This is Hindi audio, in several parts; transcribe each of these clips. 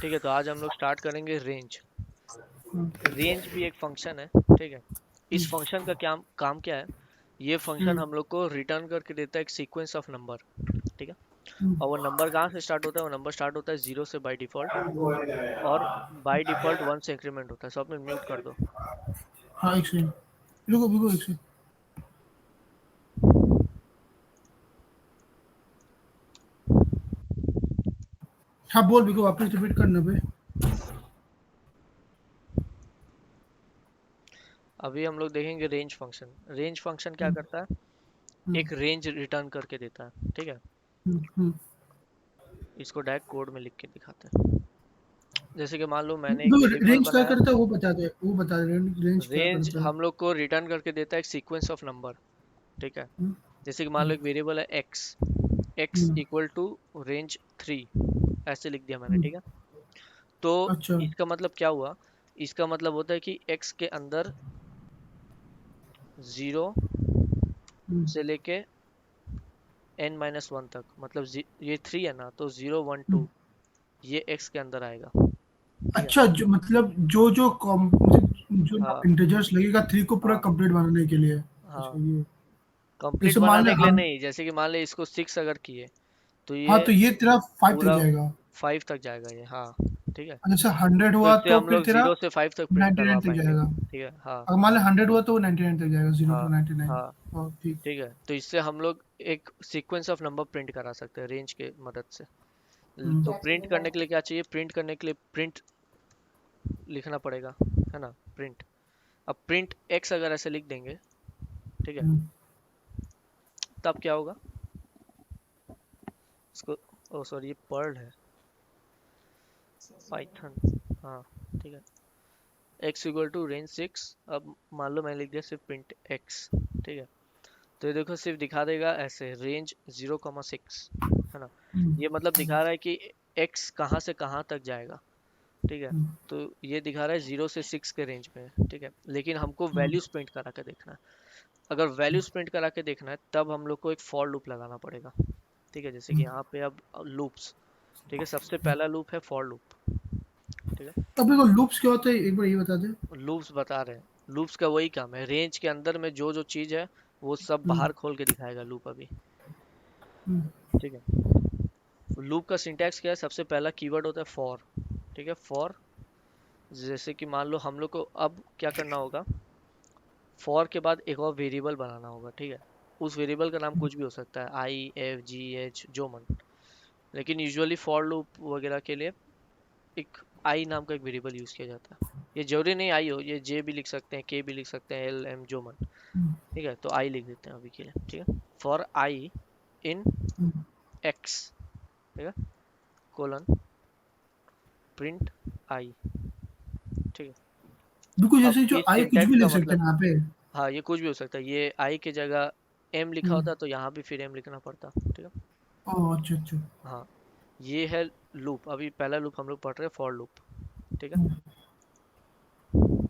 ठीक है। तो आज हम लोग स्टार्ट करेंगे रेंज। हम्म, रेंज भी एक फंक्शन है, ठीक है। इस फंक्शन का क्या काम क्या है, ये फंक्शन हम्म, हम लोग को रिटर्न करके देता है एक सीक्वेंस ऑफ नंबर, ठीक है। हम्म। और वो नंबर कहाँ से स्टार्ट होता है, वो नंबर स्टार्ट होता है जीरो से बाय डिफॉल्ट, और बाय डिफॉल्ट वन से इंक्रीमेंट होता है। सब में म्यूट कर दो। हाँ, एक सेकंड। रुको रुको, एक सेकंड। हाँ, बोल बिको, वापस रिपीट करना बे। अभी हम लोग देखेंगे रेंज फंक्शन। रेंज फंक्शन क्या हम्म, करता है, हम्म, एक रेंज रिटर्न करके देता है, ठीक है। हम्म। इसको डायरेक्ट कोड में लिख के दिखाते हैं। जैसे कि मान लो मैंने एक तो वेरिएबल रेंज क्या बनाया। करता है वो बता दे, रेंज क्या रेंज करता है? हम लोग को रिटर्न करके देता है एक सीक्वेंस ऑफ नंबर, ठीक है। हम्म, जैसे कि मान लो हम्म, एक वेरिएबल है x, x hmm, equal to range 3, ऐसे लिख दिया मैंने, हम्म। ठीक है। तो अच्छा। इसका मतलब क्या हुआ, इसका मतलब होता है कि एक्स के अंदर जीरो हम्म, से लेके n माइनस वन तक, मतलब ये थ्री है ना, तो जीरो वन टू हम्म। ये एक्स के अंदर आएगा, ठीक है। अच्छा, जो मतलब जो मतलब जो हाँ इंटीजर्स लगेगा थ्री को पूरा हाँ कंप्लीट बनाने के लिए। अच्छा, हाँ। ये कंप्लीट जैसे मान ले बनाने के लिए हम। नहीं, जैसे कि मान ले इसको सिक्स अगर किए तो हाँ, ये तो ये तेरा 5 तक पूरा जाएगा। फाइव तक जाएगा ये, हाँ, ठीक है। और जैसे 100 तो हुआ इससे तो हम फिर लोग तेरा जीरो से फाइव तक प्रिंट करवा 99 तक पाएंगे, जाएगा। ठीक है। हाँ अगर मान ले 100 हुआ तो वो 99 तक जाएगा, 0 हाँ टू 99। हाँ, हाँ, ठीक। ठीक है। तो इससे हम लोग एक सीक्वेंस ऑफ नंबर प्रिंट करा सकते हैं रेंज के मदद से। हम्म, तो प्रिंट करने के लिए क्या चाहिए, प्रिंट करने के लिए प्रिंट लिखना पड़ेगा, है ना, प्रिंट। अब प्रिंट एक्स अगर ऐसे लिख देंगे, ठीक है, हम्म, तब क्या होगा इसको, ओ सॉरी ये पर्ल है, पाइथन, हाँ, ठीक है। X equal to range six. अब मान लो मैंने लिख दिया सिर्फ प्रिंट एक्स, ठीक है। तो ये देखो सिर्फ दिखा देगा ऐसे रेंज 0,6, है ना। हम्म, ये मतलब दिखा रहा है कि x कहाँ से कहाँ तक जाएगा, ठीक है। हम्म, तो ये दिखा रहा है 0 से 6 के रेंज में, ठीक है। लेकिन हमको हम्म, वैल्यूज प्रिंट करा के देखना है। अगर वैल्यूज प्रिंट करा के देखना है तब हम लोग को एक फॉर लूप लगाना पड़ेगा, ठीक है। जैसे कि यहाँ पे अब लूप्स, ठीक है, सबसे पहला लूप है फॉर लूप, ठीक है। तो अपने को लूप्स क्या होता है, एक बार ये बता दे। लूप्स बता रहे हैं, लूप्स का वही काम है, रेंज के अंदर में जो जो चीज है वो सब हम्म, बाहर खोल के दिखाएगा लूप अभी, हम्म, ठीक है। लूप का सिंटैक्स क्या है, सबसे पहला कीवर्ड होता है फॉर, ठीक है, फॉर। जैसे कि मान लो हम लोग को अब क्या करना होगा, फॉर के बाद एक और वेरिएबल बनाना होगा, ठीक है। उस वेरिएबल का नाम कुछ भी हो सकता है, आई एफ जी एच जो मन, लेकिन यूजुअली फॉर लूप वगैरह के लिए एक आई नाम का एक वेरिएबल यूज किया जाता है। ये जरूरी नहीं आई हो, ये जे भी लिख सकते हैं, के भी लिख सकते हैं, एल एम जो मन, हम्म, ठीक है। तो आई लिख देते हैं अभी के लिए, ठीक है। For i in hmm. X, ठीक है, कोलन प्रिंट आई, ठीक है। बिल्कुल, अब जैसे जो इस आई कुछ सिंटैक्स भी ले का सकते हैं मतलब, यहाँ पे। हाँ ये कुछ भी हो सकता है, ये आई की जगह एम लिखा हम्म। होता तो यहाँ भी फिर एम लिखना पड़ता, ठीक है। ओह, अच्छा अच्छा। हाँ, ये है लूप। अभी पहला लूप हम लोग पढ़ रहे हैं फॉर लूप, ठीक है। हम्म,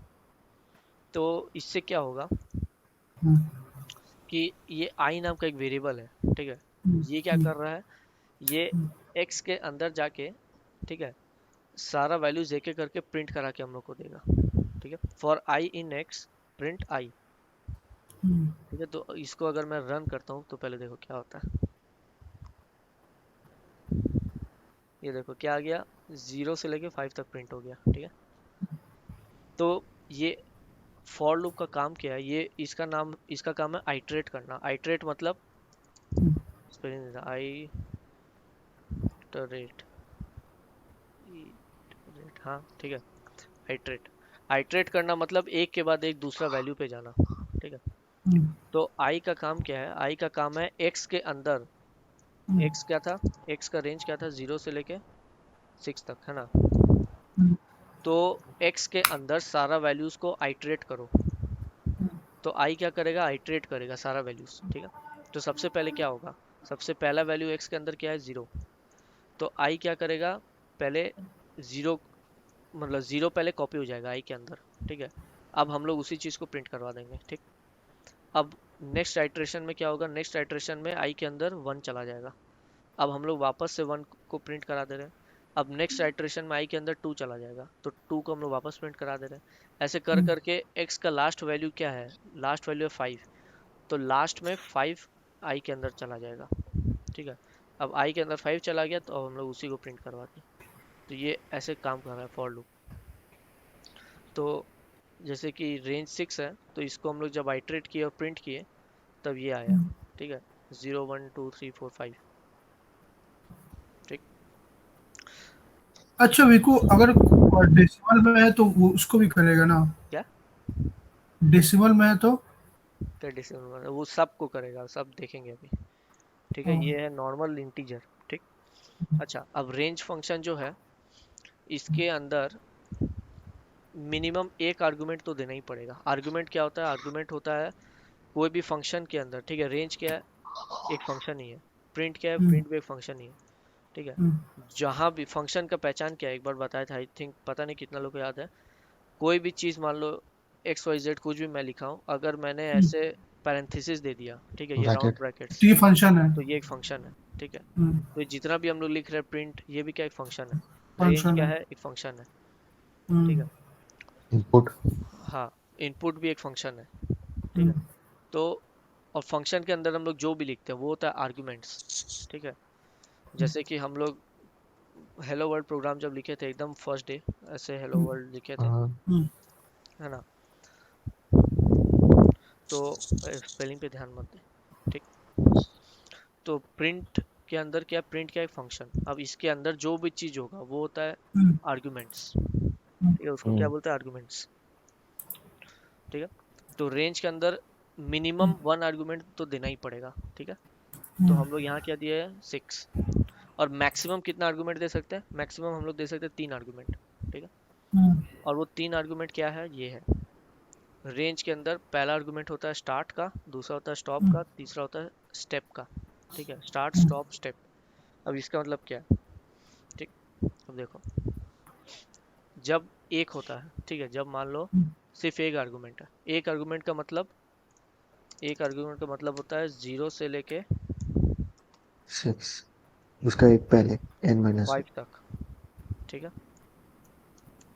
तो इससे क्या होगा हम्म, कि ये आई नाम का एक वेरिएबल है, ठीक है। हम्म, ये क्या हम्म, कर रहा है, ये हम्म, एक्स के अंदर जाके, ठीक है, सारा वैल्यूज एक एक करके प्रिंट करा के हम लोग को देगा, ठीक है। For i in x print i, hmm. ठीक है। तो इसको अगर मैं रन करता हूँ तो पहले देखो क्या होता है, ये देखो क्या आ गया, जीरो से लेके फाइव तक प्रिंट हो गया, ठीक है। तो ये फॉर लूप का काम क्या है, ये इसका नाम, इसका काम है आइटरेट करना। आइटरेट मतलब स्पेलिंग आई टरेट, हाँ, ठीक है। आइटरेट, आइटरेट करना मतलब एक के बाद एक दूसरा वैल्यू पे जाना, ठीक है। हम्म, तो आई का काम क्या है, आई का काम है एक्स के अंदर, हम्म, एक्स क्या था, एक्स का रेंज क्या था, जीरो से लेके सिक्स तक, है ना। हम्म, तो एक्स के अंदर सारा वैल्यूज को आइटरेट करो। तो आई क्या करेगा, आइटरेट करेगा सारा वैल्यूज, ठीक है। तो सबसे पहले क्या होगा, सबसे पहला वैल्यू एक्स के अंदर क्या है, जीरो। तो आई क्या करेगा, पहले जीरो, मतलब जीरो पहले कॉपी हो जाएगा आई के अंदर, ठीक है। अब हम लोग उसी चीज को प्रिंट करवा देंगे, ठीक। अब नेक्स्ट आइट्रेशन में क्या होगा, नेक्स्ट आइट्रेशन में आई के अंदर वन चला जाएगा। अब हम लोग वापस से वन को प्रिंट करा दे रहे हैं। अब नेक्स्ट आइटरेशन में आई के अंदर 2 चला जाएगा, तो 2 को हम लोग वापस प्रिंट करा दे रहे हैं। ऐसे कर करके x का लास्ट वैल्यू क्या है, लास्ट वैल्यू है 5, तो लास्ट में 5 आई के अंदर चला जाएगा। ठीक है, अब आई के अंदर 5 चला गया तो अब हम लोग उसी को प्रिंट करवाते हैं। तो ये ऐसे काम कर रहा है फॉर लूप। तो जैसे कि रेंज 6 है, तो इसको हम लोग जब आइटरेट किए और प्रिंट किए तब ये आया। ठीक है, 0 1 2 3 4 5। ठीक। अच्छा विको, अगर डेसिमल में है तो वो उसको भी करेगा ना? क्या डेसिमल में है तो? क्या डिसिमल, वो सबको करेगा, सब देखेंगे अभी। ठीक है, हाँ। ये है नॉर्मल इंटीजर। ठीक। अच्छा, अब रेंज फंक्शन जो है, इसके अंदर मिनिमम एक आर्गुमेंट तो देना ही पड़ेगा। आर्गुमेंट क्या होता है, आर्गुमेंट होता है कोई भी फंक्शन के अंदर। ठीक है, रेंज क्या है, एक फंक्शन ही है। प्रिंट क्या है, हम्म, प्रिंट भी एक फंक्शन ही है। ठीक है, हम्म, जहाँ भी फंक्शन का पहचान क्या है, एक बार बताया था आई थिंक, पता नहीं कितना लोग को याद है। कोई भी चीज़ मान लो एक्स वाई जेड कुछ भी मैं लिखा हूँ, अगर मैंने हम्म। ऐसे पैरेंथेसिस दे दिया, ठीक है, ये राउंड ब्रैकेट। ब्रैकेट्स, तो ये फंक्शन है। तो ये एक फंक्शन है। ठीक है, हम्म, तो जितना भी हम लोग लिख रहे हैं प्रिंट, ये भी क्या एक फंक्शन है। रेंज फंक्शन क्या है। है, एक फंक्शन है। ठीक हम्म, है, इनपुट। हाँ, इनपुट भी एक फंक्शन है। ठीक है, हम्म, तो और फंक्शन के अंदर हम लोग जो भी लिखते हैं वो होता है आर्ग्यूमेंट्स। ठीक है, जैसे कि हम लोग हेलो वर्ल्ड प्रोग्राम जब लिखे थे एकदम फर्स्ट डे, ऐसे हेलो हम्म, वर्ल्ड लिखे थे, हाँ। हम्म, है ना। तो स्पेलिंग पे ध्यान मत दे। ठीक। तो प्रिंट के अंदर क्या, प्रिंट क्या है, फंक्शन। अब इसके अंदर जो भी चीज होगा वो होता है हम्म, आर्ग्यूमेंट्स। हम्म, ठीक है, उसको क्या हम्म, बोलते हैं, आर्ग्यूमेंट्स। ठीक है, तो रेंज के अंदर मिनिमम हम्म, 1 आर्गुमेंट तो देना ही पड़ेगा। ठीक है, तो हम्म, हम लोग यहाँ क्या दिए है, 6। और मैक्सिमम कितना आर्गुमेंट दे सकते हैं, मैक्सिमम हम लोग दे सकते हैं 3 आर्गुमेंट। ठीक है, हम्म, और वो 3 आर्गुमेंट क्या है, ये है। रेंज के अंदर पहला आर्गुमेंट होता है स्टार्ट का, दूसरा होता है स्टॉप हम्म, का, तीसरा होता है स्टेप का। ठीक है, स्टार्ट हम्म, स्टॉप स्टेप। अब इसका मतलब क्या है। ठीक, अब देखो, जब एक होता है, ठीक है, जब मान लो हम्म, सिर्फ एक आर्गुमेंट है, एक आर्गुमेंट का मतलब, एक आर्गुमेंट का मतलब होता है 0 से लेके 6। उसका एक पहले n -1। 5 तक। ठीक है,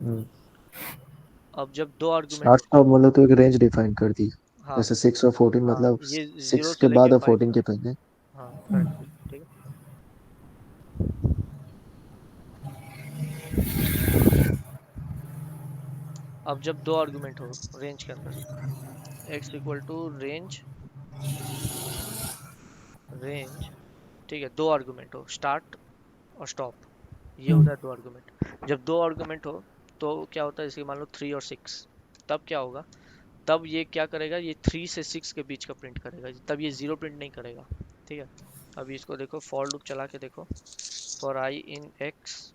हम्म। अब जब दो आर्गुमेंट स्टार्ट होते हैं, स्टॉप मतलब तो एक रेंज डिफाइन कर दी। हाँ, जैसे 6 और 14 हाँ, मतलब ये 0 6 से के लेके बाद और 5 14 तक। के पहले। हाँ, हम्म। करेक्टली। ठीक है, अब जब दो आर्गुमेंट हो रेंज के अंदर, x equal to range, range, ठीक है, दो आर्गुमेंट हो स्टार्ट और स्टॉप, ये हम्म, होता है दो आर्गुमेंट। जब दो आर्गुमेंट हो तो क्या होता है, जैसे मान लो 3 और 6, तब क्या होगा, तब ये क्या करेगा, ये 3 से 6 के बीच का प्रिंट करेगा, तब ये जीरो प्रिंट नहीं करेगा। ठीक है, अभी इसको देखो, फॉर लूप चला के देखो, for i in x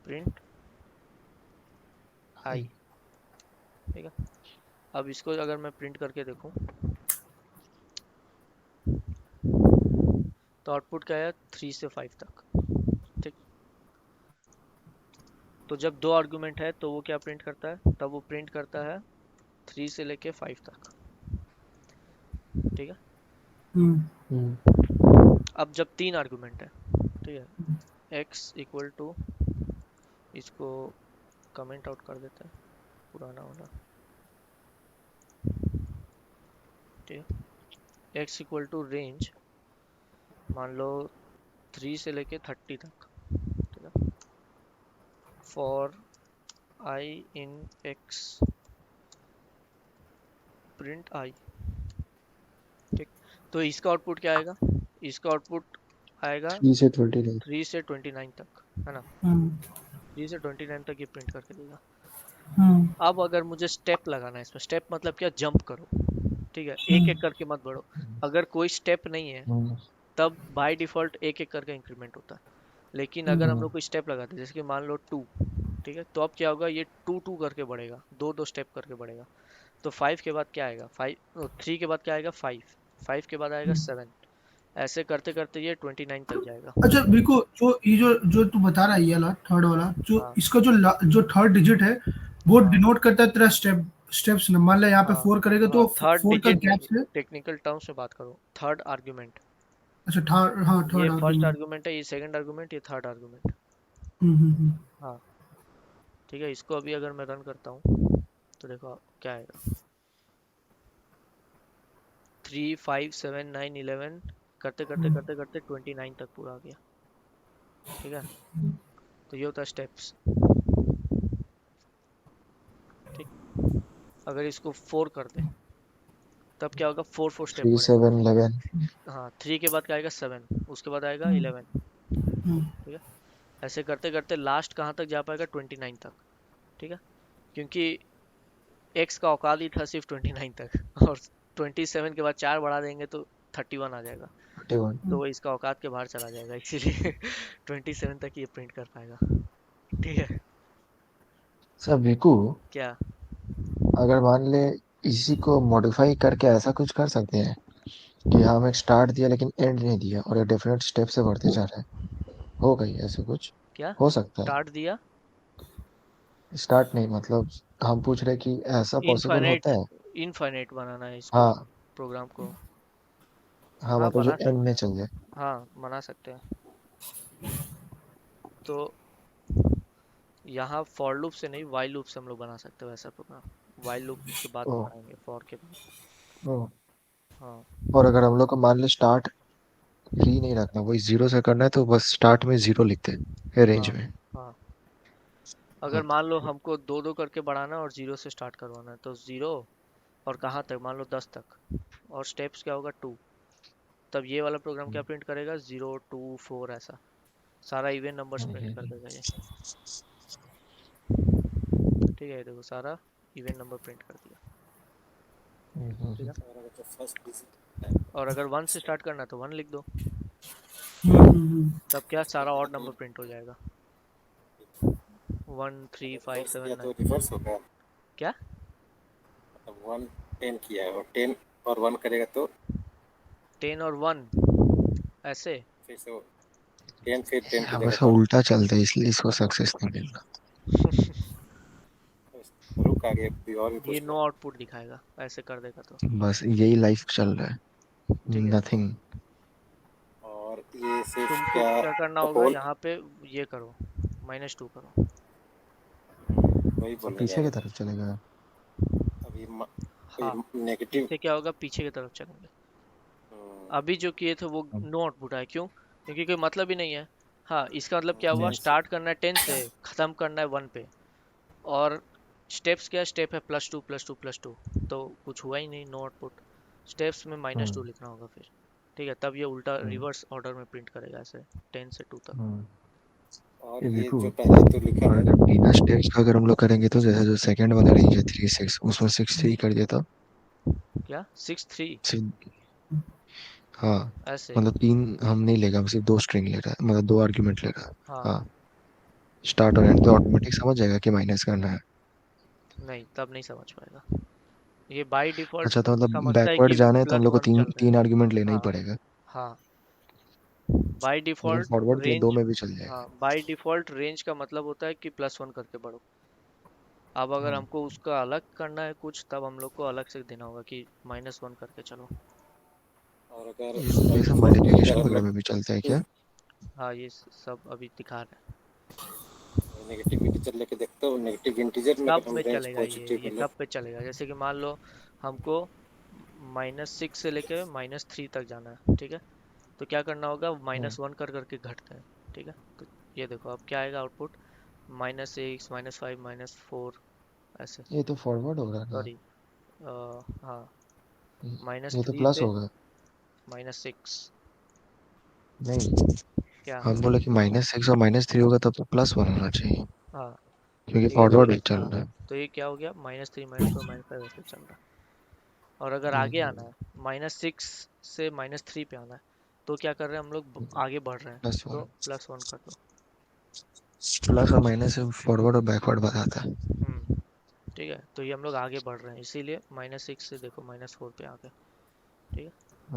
print i. ठीक है, अब इसको अगर मैं प्रिंट करके देखूं तो आउटपुट क्या है, 3 से 5 तक। ठीक, तो जब दो आर्गुमेंट है तो वो क्या प्रिंट करता है, तब वो प्रिंट करता है 3 से लेके 5 तक। ठीक है, हम्म, हम्म। अब जब तीन आर्गुमेंट है, ठीक है, x इक्वल टू, इसको कमेंट आउट कर देते हैं पुराना वाला। ठीक है, x इक्वल टू रेंज, मान लो 3 से लेके 30 तक। ठीक है, for i in x print i. ठीक, तो इसका आउटपुट क्या आएगा, इसका आउटपुट आएगा 3 से 29। 3 से 29 तक, है ना। हम्म, 3 से 29 तक ये प्रिंट करके देगा। हम्म, अब अगर मुझे स्टेप लगाना है इसमें, स्टेप मतलब क्या, जंप करो। ठीक है, एक हम्म, एक करके मत बढ़ो। अगर कोई स्टेप नहीं है हम्म, तब बाय डिफॉल्ट एक एक करके इंक्रीमेंट होता है। लेकिन अगर हम हम्म। लोग कोई स्टेप लगाते हैं, जैसे कि मान लो 2, ठीक है, तो अब क्या होगा, ये 2 2 करके बढ़ेगा, दो दो स्टेप करके बढ़ेगा। तो 5 के बाद क्या आएगा, 5, 3 के बाद क्या आएगा, 5, 5 के बाद आएगा 7, ऐसे करते करते ये 29 तक जाएगा। अच्छा बिको, जो ये जो तू बता रहा है, ये वाला थर्ड वाला, जो हाँ, इसका जो थर्ड डिजिट है, वो हाँ, डिनोट करता है तेरा स्टेप्स न। मान लो यहाँ पे हाँ, 4 करेगा हाँ, तो थर्ड 4 का डिजिट गैप नहीं, से। टेक्निकल टर्म्स में बात करो, थर्ड आर्ग्यूमेंट। अच्छा, थर्ड, हाँ, ये थर्ड फर्स्ट आर्गुमेंट। आर्गुमेंट है, ये सेकंड आर्गुमेंट, ये थर्ड आर्गुमेंट। हाँ ठीक है, इसको अभी अगर मैं रन करता हूँ तो देखो क्या आएगा, 3 5 7 9 11 करते करते करते करते 29 तक पूरा आ गया। ठीक है, तो ये होता है स्टेप्स। ठीक, अगर इसको 4 कर दे तब क्या होगा, 4 4 स्टेप 3 बढ़ेगा। 7 11। हाँ 3 के बाद क्या आएगा 7, उसके बाद आएगा 11। ठीक है, ऐसे करते करते लास्ट कहाँ तक जा पाएगा, 29 तक। ठीक है, क्योंकि एक्स का औकात ही था सिर्फ 29 तक और 27 के बाद 4 बढ़ा देंगे तो 31 आ जाएगा, 31। तो वो इसका औकात के बाहर चला जाएगा, इसीलिए 27 तक ये प्रिंट कर पाएगा। ठीक है, सब विकू, क्या? अगर मान ले इसी को मॉडिफाई करके ऐसा कुछ कर सकते हैं कि हाँ, हम एक स्टार्ट दिया लेकिन एंड नहीं दिया और एक डेफिनेट स्टेप से बढ़ते जा रहे हैं, हो गई ऐसे कुछ? क्या हो सकता है। स्टार्ट दिया? स्टार्ट नहीं, मतलब हम पूछ रहे कि ऐसा पॉसिबल इनफाइनाइट, होता है? इनफाइनाइट बनाना है इसको, हाँ। प्रोग्राम को। हाँ, हाँ मतलब जो बना एंड सकते में हैं, चल जाए। हाँ बना सकते हैं। तो यहाँ फॉर लूप से नहीं, वाइल लूप से हम लोग बना सकते हैं वैसा प्रोग्राम। वाइल लूप के बाद ओ। बनाएंगे, फॉर के बाद। ओ। हाँ और अगर हम लोग को मान ले स्टार्ट की नहीं रखना, वही जीरो से करना है, तो बस स्टार्ट में जीरो लिखते हैं रेंज हाँ में। हाँ, अगर हाँ मान लो हमको दो दो करके बढ़ाना है और जीरो से स्टार्ट करवाना है तो जीरो, और कहाँ तक, मान लो 10 तक, और स्टेप्स क्या होगा 2, तब ये वाला प्रोग्राम क्या प्रिंट करेगा, 0 2 4 ऐसा सारा इवन नंबर्स प्रिंट कर देगा ये। ठीक है, ये देखो सारा इवन नंबर प्रिंट कर दिया। ठीक है, और अगर जो फर्स्ट डिजिट और अगर 1 से स्टार्ट करना है तो 1 लिख दो, तब क्या सारा ऑड नंबर प्रिंट हो जाएगा, 1 3 5 7 9। रिवर्स किया तो रिवर्स होगा, क्या? मतलब 1 10 किया है और 10 और 1 करेगा तो 10 और 1 ऐसे। फिर से वो 10 फिर 10 की अब जगह ऐसा 1, उल्टा चलता है इसलिए इसको सक्सेस नहीं मिल रहा। रुक आगे भी और भी ये पूछ नो लो। आउटपुट दिखाएगा ऐसे कर देगा तो। बस यही लाइफ चल रहा है, ठीक है, नथिंग। और ये सिर्फ तुमको क्या क्या करना होगा, होल, यहाँ पे ये करो, -2 करो। वही और बोलने जा पीछे रहे की थे तरफ चलेगा। अभी हाँ, कोई नेगेटिव। इससे क्या होगा, पीछे की तरफ चलेंगे। अभी जो किए थे वो नो आउटपुट आया, क्यों? क्योंकि कोई मतलब ही नहीं है। हाँ, इसका मतलब क्या हुआ, यस। स्टार्ट करना है 10 से, खत्म करना है 1 पे, और स्टेप्स क्या, स्टेप है +2 +2 +2, तो कुछ हुआ ही नहीं, नो आउटपुट। स्टेप्स में -2 लिखना होगा फिर। ठीक है, तब ये उल्टा रिवर्स ऑर्डर में प्रिंट करेगा ऐसे, 10 से 2 तक। और ये ये देखो, जो पहले तो लिखा और है, अगर बिना स्टेप्स का अगर हम लोग करेंगे तो जैसे जो सेकंड वाला रेंज है 3 6, उसमें 6 3 कर दिया तो क्या 6 3? हाँ, ऐसे? मतलब तीन हम नहीं लेगा, हम सिर्फ दो स्ट्रिंग ले रहा है, मतलब दो आर्ग्यूमेंट ले रहा है। हाँ, हाँ, स्टार्ट और एंड तो ऑटोमेटिक समझ जाएगा कि माइनस करना है। नहीं तब नहीं समझ पाएगा, ये बाय डिफॉल्ट अच्छा, तो मतलब समझता है बैकवर्ड कि जाना है तो हम लोग को +1 तीन चल रहा है। तीन आर्ग्यूमेंट लेना ही हाँ पड़ेगा। हाँ, बाय लेकिन डिफॉल्ट फॉरवर्ड के लिए दो रेंज, में भी चल हाँ जाएगा। बाय डिफॉल्ट रेंज का मतलब होता है कि +1 करके बढ़ो। अब अगर हाँ, हमको उसका अलग करना है कुछ, तब हम लोग को अलग से देना होगा कि -1 करके चलो। और अगर ये बाई सब डिफॉल्ट भी अगर मल्टीप्लिकेशन हम वगैरह लोग में भी चलता है क्या? हाँ ये सब अभी दिखा रहे हैं। नेगेटिव इंटीजर लेके देखते हो, नेगेटिव इंटीजर में सब अगर हम में रेंज चलेगा, पॉजिटिव ये ले सब पे चलेगा। जैसे कि मान लो हमको -6 से लेके -3 तक जाना है, ठीक है, तो क्या करना होगा, -1 कर करके घटता है। ठीक है, तो ये देखो अब क्या आएगा आउटपुट, -6 -5 -4 ऐसे। ये तो फॉरवर्ड होगा ना? सॉरी, हाँ, ये तो -3 प्लस से होगा। -6। नहीं, क्या? हम बोले कि -6 और -3 होगा तब तो +1 होना चाहिए, हाँ क्योंकि ठीक है, तो फॉरवर्ड ये, चल हाँ रहा है। तो ये क्या हो गया, -3 -4 -5 ऐसे चल रहा है। और अगर आगे आना है, -6 से -3 पे आना है, तो क्या कर रहे हैं हम लोग, आगे बढ़ रहे हैं, +1। तो +1 कर दो। प्लस और माइनस से फॉरवर्ड और बैकवर्ड बताता है। ठीक है, तो ये हम लोग आगे बढ़ रहे हैं, इसीलिए -6 से देखो -4 पे आ गए। ठीक है,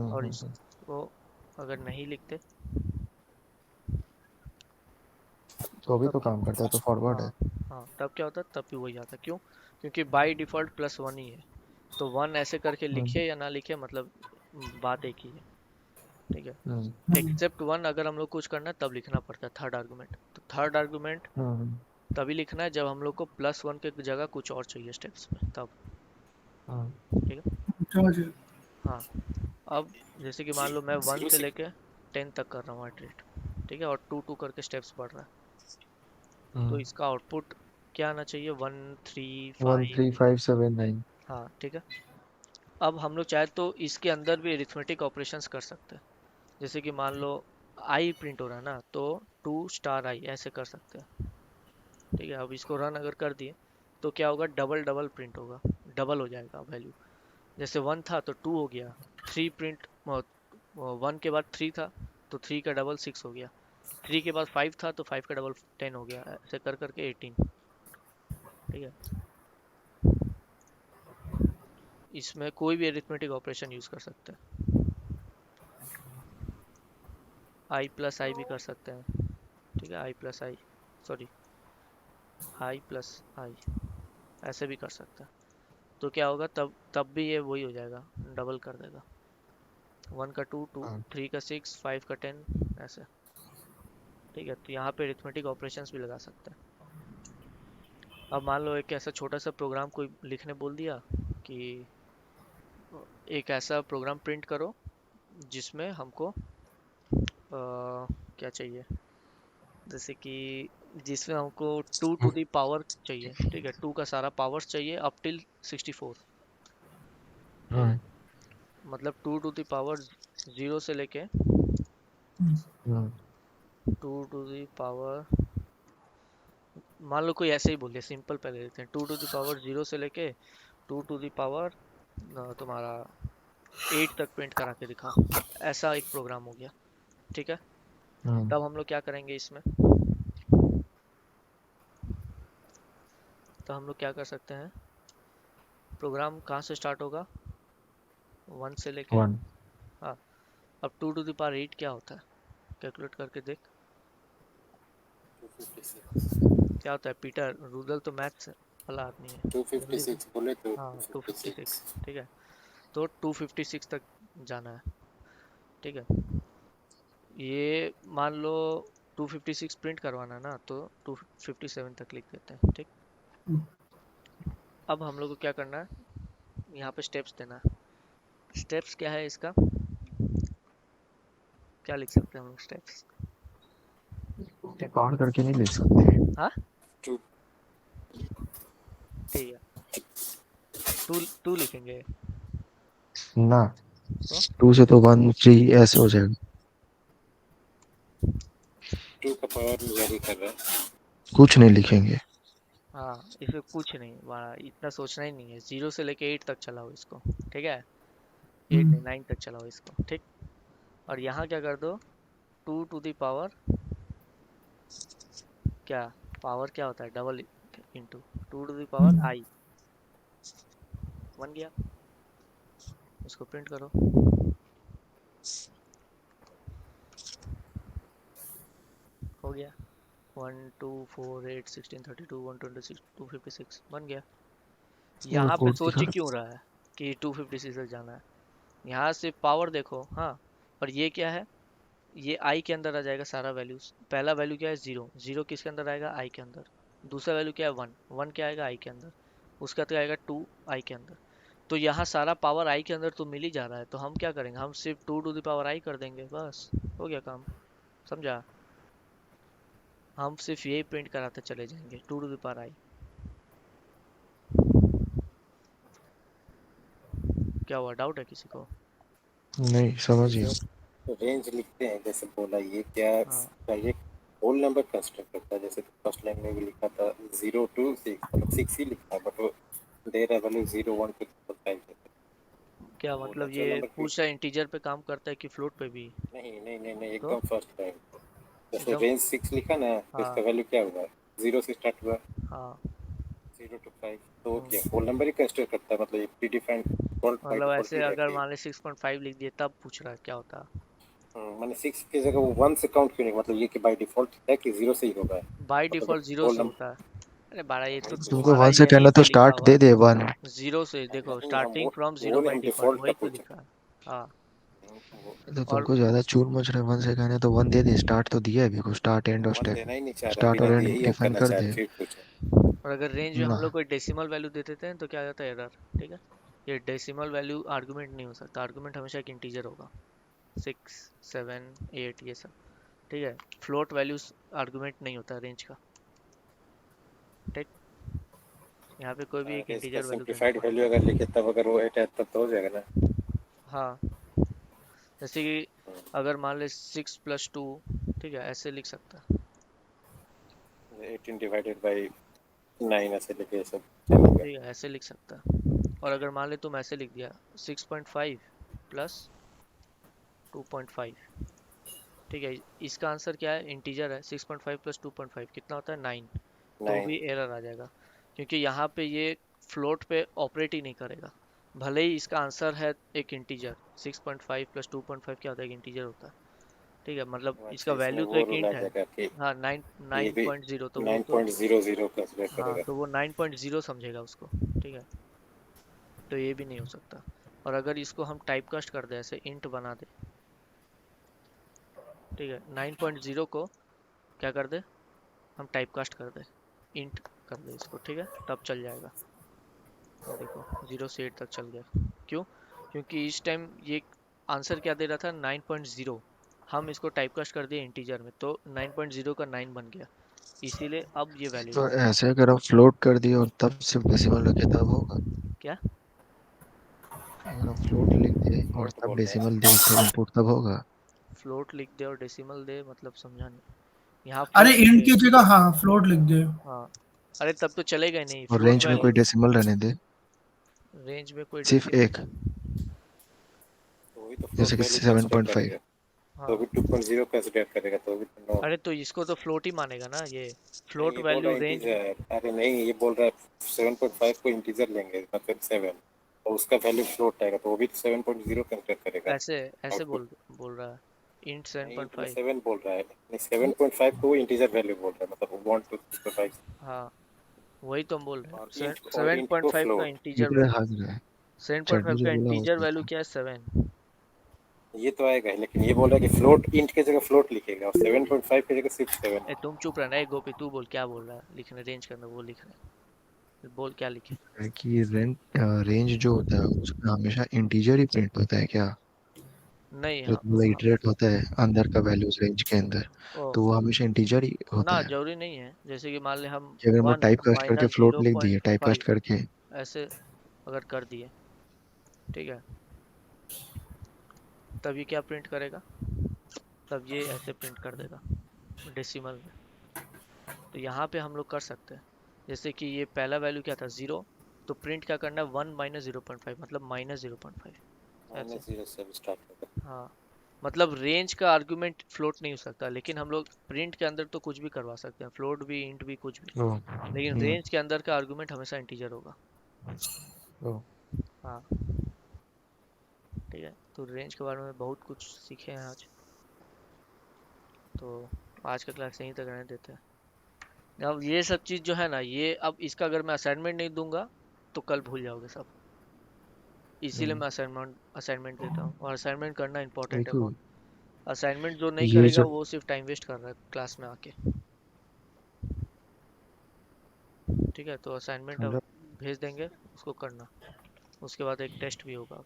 और इसको अगर नहीं लिखते, तो भी तब तो काम करता है, तो फॉरवर्ड है। हाँ हाँ, तब क्या होता, तब भी वही आता। क्यों? क्योंकि बाय डिफॉल्ट +1 ही है, तो 1 ऐसे करके लिखे या ना लिखे, मतलब बात एक ही है। ठीक है। हम्म एक्सेप्ट वन अगर हम लोग कुछ करना है तब लिखना पड़ता है थर्ड आर्गुमेंट। तो थर्ड आर्गुमेंट हम्म तभी लिखना है जब हम लोग को +1 के जगह कुछ और चाहिए स्टेप्स में, तब। हम्म ठीक है। समझ गया। हाँ, अब जैसे कि मान लो मैं 1 जीरो से से लेके 10 तक कर रहा हूँ इटरेट, ठीक है, और 2 करके स्टेप्स बढ़ रहा है। तो हम्म इसका आउटपुट क्या आना चाहिए? 1 3 one 5। Three five seven nine हाँ ठीक है। अब हम लोग चाहे तो इसके अंदर भी अरिथमेटिक ऑपरेशंस कर सकते हैं। जैसे कि मान लो आई प्रिंट हो रहा है ना, तो 2 I ऐसे कर सकते हैं। ठीक है। अब इसको रन अगर कर दिए तो क्या होगा? डबल डबल प्रिंट होगा, डबल हो जाएगा वैल्यू। जैसे 1 था तो 2 हो गया, 3 प्रिंट, 1 के बाद 3 था तो 3 का डबल 6 हो गया, 3 के बाद 5 था तो 5 का डबल 10 हो गया, ऐसे कर करके 18। ठीक है। इसमें कोई भी अरिथमेटिक ऑपरेशन यूज कर सकते हैं। I+I भी कर सकते हैं। ठीक है, I+I, सॉरी, I+I ऐसे भी कर सकते हैं। तो क्या होगा? तब भी ये वही हो जाएगा, डबल कर देगा। 1 का 2 2, 3 का 6, 5 का 10, ऐसे। ठीक है। तो यहाँ पे अरिथमेटिक ऑपरेशंस भी लगा सकते हैं। अब मान लो एक ऐसा छोटा सा प्रोग्राम कोई लिखने बोल दिया कि एक ऐसा प्रोग्राम प्रिंट करो जिसमें हमको क्या चाहिए, जैसे कि जिसमें हमको 2 to the power चाहिए। ठीक है, 2 का सारा पावर्स चाहिए अप टिल 64। ठीक है। हम्म मतलब 2 to the power 0 से लेके हम्म 2 to the power, मान लो कोई ऐसे ही बोल दिया, सिंपल पहले लेते हैं, 2 to the power 0 से लेके 2 to the power तुम्हारा 8 तक प्रिंट करा के दिखाओ। ऐसा एक प्रोग्राम हो गया। ठीक है। हम्म तब हम लोग क्या करेंगे इसमें? तो हम लोग क्या कर सकते हैं, प्रोग्राम कहाँ से स्टार्ट होगा? 1 से लेके, वन हाँ। अब 2 to the power 8 क्या होता है? कैलकुलेट करके देख। 256 क्या होता है? पीटर रूदल तो मैथ्स वाला आदमी है, जल्दी से। 256 बोले तो हाँ, 256। 256 ठीक है। तो 256 तक जाना है। ठीक है। ये मान लो 256 प्रिंट करवाना है ना, तो 257 तक लिख देते हैं। ठीक। अब हम लोग को क्या करना है? यहाँ पे स्टेप्स देना है। स्टेप्स क्या है इसका? क्या लिख सकते हैं हम लोग स्टेप्स? रिकॉर्ड करके नहीं लिख सकते। हाँ, 2 ठीक है। टू टू लिखेंगे ना, तो। 2 से तो 1 3 ऐसे हो जाएगा। 2 का पावर में जारी कर रहा है। कुछ नहीं लिखेंगे। हाँ, इसमें कुछ नहीं, वहाँ इतना सोचना ही नहीं है। 0 से लेके 8 तक चलाओ इसको। ठीक है। 8 नहीं, 9 तक चलाओ इसको। ठीक। और यहाँ क्या कर दो? 2 to the power, क्या पावर क्या होता है? Double into 2 to the power I बन गया। इसको प्रिंट करो। हो गया। 1 2 4 8 16 32 126 256 बन गया। वो यहाँ पे कोड सोच दिखा। ही क्यों रहा है कि 256 तक जाना है? यहाँ से पावर देखो। हाँ। और ये क्या है? ये आई के अंदर आ जाएगा सारा वैल्यूज। पहला वैल्यू क्या है? 0। 0 किसके अंदर आएगा? आई के अंदर। दूसरा वैल्यू क्या है? 1। 1 क्या आएगा? आई के अंदर। उसका तो आएगा 2 आई के अंदर। तो यहाँ सारा पावर आई के अंदर तो मिल ही जा रहा है, तो हम क्या करेंगे? हम सिर्फ 2 to the power I कर देंगे, बस हो गया काम। समझा? हम सिर्फ यही प्रिंट कराते चले जाएंगे, 2 to the power I। क्या हुआ? डाउट है किसी को? नहीं समझ गया। जब रेंज लिखते हैं जैसे बोला, ये क्या हाँ, ये होल नंबर कंस्ट्रक्ट करता है? जैसे फर्स्ट लाइन में भी लिखा था 0 to 6, मतलब 6 ही लिखा है, बट वो दे रहा है वैल्यू 0 1 2 5 क्या वो मतलब? नेचुरल ये नंबर की। पूछ रहा है इंटीजर पे काम करता है कि फ्लोट पे भी? नहीं नहीं नहीं नहीं, तो एकदम फर्स्ट लाइन। जैसे एकदम। रेंज 6 लिखा ना, तो इसका हाँ वैल्यू क्या हुआ? 0 से स्टार्ट हुआ, हाँ। 0 to 5, तो वो हम्म, क्या होल नंबर ही कंस्ट्रक्ट करता है? मतलब ये प्री डिफाइंड डिफॉल्ट बाय मतलब डिफॉल्ट ऐसे ही अगर रहती है। मान ले 6.5 लिख दिए तब पूछ रहा है क्या होता? मैंने 6 की जगह वो 1 से काउंट क्यों नहीं? मतलब ये कि बाय डिफॉल्ट है कि 0 से ही होगा? बाय मतलब डिफॉल्ट 0 होल से नंबर होता है। अरे बाड़ा, ये तो वही तो तुमको तुम्हारा 1 से यहीं 10 है पे तो लिखा स्टार्ट हुआ दे दे 1। है। 0 से देखो, नहीं, हम स्टार्टिंग फ्रॉम वो 0 बाय नहीं, हम डिफॉल्ट डिफॉल्ट का वही तो पूछे। लिखा है। हाँ। वो तो और तुमको ज्यादा चूर मच रहे 1 से कहने तो 1 दे दे, स्टार्ट तो दिया है अभी को, स्टार्ट एंड और वन स्टेप, देना ही नहीं चाह रहा, स्टार्ट बिना और दिए एंड ही हम डिफाइन करना कर चाह रहे, दे फिर पूछो। और अगर रेंज में ना। हम लोग कोई डेसिमल वैल्यू दे देते हैं तो क्या आ जाता है एरर, ठीक है। ये डेसिमल वैल्यू आर्गुमेंट नहीं हो सकता, आर्गुमेंट हमेशा एक इंटीजर होगा, 6 7 8 ये सब, ठीक है। फ्लोट वैल्यूज आर्गुमेंट नहीं होता रेंज का, ठीक। यहाँ पे कोई भी एक अरे इसका इंटीजर वैल्यू देना सिंप्लीफाइड वैल्यू पड़ेगा। अगर लिखे तब, अगर वो 8 है तब तो हो जाएगा ना। हाँ, जैसे कि अगर मान ले 6 + 2, ठीक है, ऐसे लिख सकता है, 18 डिवाइडेड बाई 9 ऐसे लिखे सब चलेगा। ठीक है, ऐसे लिख सकता है। और अगर मान ले तुम ऐसे लिख दिया 6.5 + 2.5, ठीक है, इसका आंसर क्या है, इंटीजर है, 6.5 + 2.5 कितना होता है 9, तो 9। भी एरर आ जाएगा, क्योंकि यहाँ पे ये फ्लोट पे ऑपरेट ही नहीं करेगा। भले ही इसका आंसर है एक इंटीजर, 6.5 + 2.5 क्या होता है, एक इंटीजर होता है, ठीक है, मतलब इसका अच्छा, इसमें वैल्यू तो वो एक रूल आ इंट है। जाएगा कि हाँ, नाइन ये नाइन भी पॉइंट जीरो तो वो तो, 9.00 कंसिडर हाँ, करेगा। तो वो 9.0 समझेगा उसको, ठीक है। तो ये भी नहीं हो सकता। और अगर इसको हम टाइपकास्ट कर दे, ऐसे इंट बना दे, ठीक है, 9.0 को क्या कर दे, हम टाइपकास्ट कर दे, इंट कर दे इसको, ठीक है, तब चल जाएगा। ये देखो 0 से 8 तक चल गया, क्यों, क्योंकि इस टाइम ये आंसर क्या दे रहा था 9.0, हम इसको टाइपकास्ट कर दिए इंटीजर में, तो 9.0 का 9 बन गया, इसीलिए अब ये वैलिड तो होगा। ऐसे अगर हम फ्लोट कर दिए और तब सिर्फ डेसिमल रखे तब होगा? क्या, अगर हम फ्लोट लिख दे और फ्लोट तब बोल रहे हैं। डेसिमल दे तो इनपुट तब होगा? फ्लोट लिख दे और डेसिमल दे मतलब समझा नहीं, यहाँ अरे फ्लोट लिख इंट दे, की जगह हाँ फ्लोट लिख दे। हाँ, अरे तब तो चलेगा ही नहीं, और फ्लोट रेंज में वैल्यू, कोई डेसिमल रहने दे, रेंज में कोई सिर्फ एक, डेसिमल, तो वही तो जैसे फ्लोट कि value seven consider point five करेगा, तो हाँ। भी 2.0 कंसिडर करेगा, तो भी तो नो। अरे तो इसको तो फ्लोट ही मानेगा ना ये, नहीं, फ्लोट ये बोल रहा वैल्यू है रेंज में, इंटीजर, अरे नहीं, ये बोल रहा है 7.5 को इंटीजर लेंगे मतलब 7, और उसका वैल्यू फ्लोट आएगा, तो वो भी 7.0 कंसिडर करेगा ऐसे ऐसे आउटपुट। बोल रहा है, इंट सेवन नहीं, पॉइंट इंट में फाइव 7 बोल रहा है, नहीं 7.5 को वो इंटीजर वैल्यू बोल रहा है, मतलब 1 2 3 4 5। हाँ, वही तो हम बोल रहे और हैं, और सेवन इंट पॉइंट को फाइव का फ्लोट। इंटीजर निकले वैल्यू, हाथ रहे। 7.5 चटनी जो का बोला इंटीजर उसमें वैल्यू था। क्या है, 7। ये तो आएगा ही, लेकिन ये बोल रहा है कि फ्लोट इंट की जगह फ्लोट लिखेगा, और 7.5 की जगह सिर्फ 7 ए है। तुम चुप रहना, ए गोपी तू बोल क्या बोल रहा है, लिखने रेंज के अंदर वो लिख रहे हैं, बोल क्या लिखे। है कि रेंज जो होता है उसमें हमेशा इंटीजर ही प्रिंट होता है क्या? नहीं, जो हाँ, थोड़ा हाँ, इटरेट होता है अंदर का वैल्यूज रेंज के अंदर, ओ, तो वो हमेशा इंटीजर ही ना होता है? जरूरी नहीं है, जैसे कि मान ले हम कि अगर हम वन टाइप कास्ट करके माइनस फ्लोट जीरो लिख दिए, पॉइंट टाइप कास्ट फाइव करके, ऐसे अगर कर दिए, ठीक है, तब ये क्या प्रिंट करेगा, तब ये ऐसे प्रिंट कर देगा डेसिमल में। तो यहाँ पे हम लोग कर सकते हैं, जैसे कि ये पहला वैल्यू क्या था 0, तो प्रिंट क्या करना है 1 - 0.5 मतलब -0.5 ऐसे। -0 से स्टार्ट होगा। हाँ, मतलब रेंज का आर्गुमेंट फ्लोट नहीं हो सकता, लेकिन हम लोग प्रिंट के अंदर तो कुछ भी करवा सकते हैं, फ्लोट भी, इंट भी, कुछ भी, ओ, लेकिन रेंज के अंदर का आर्गुमेंट हमेशा इंटीजर होगा। ओ, हाँ, ठीक है, तो रेंज के बारे में बहुत कुछ सीखे हैं आज, तो आज का क्लास यहीं तक रहने देते हैं। अब ये सब चीज़ जो है ना, ये अब इसका अगर मैं असाइनमेंट नहीं दूंगा तो कल भूल जाओगे सब, इसीलिए मैं असाइनमेंट असाइनमेंट देता हूँ, और असाइनमेंट करना इंपॉर्टेंट है देखो बहुत। असाइनमेंट जो नहीं ये करेगा जो वो सिर्फ टाइम वेस्ट कर रहा है क्लास में आके, ठीक है, तो असाइनमेंट अब मतलब भेज देंगे, उसको करना, उसके बाद एक टेस्ट भी होगा।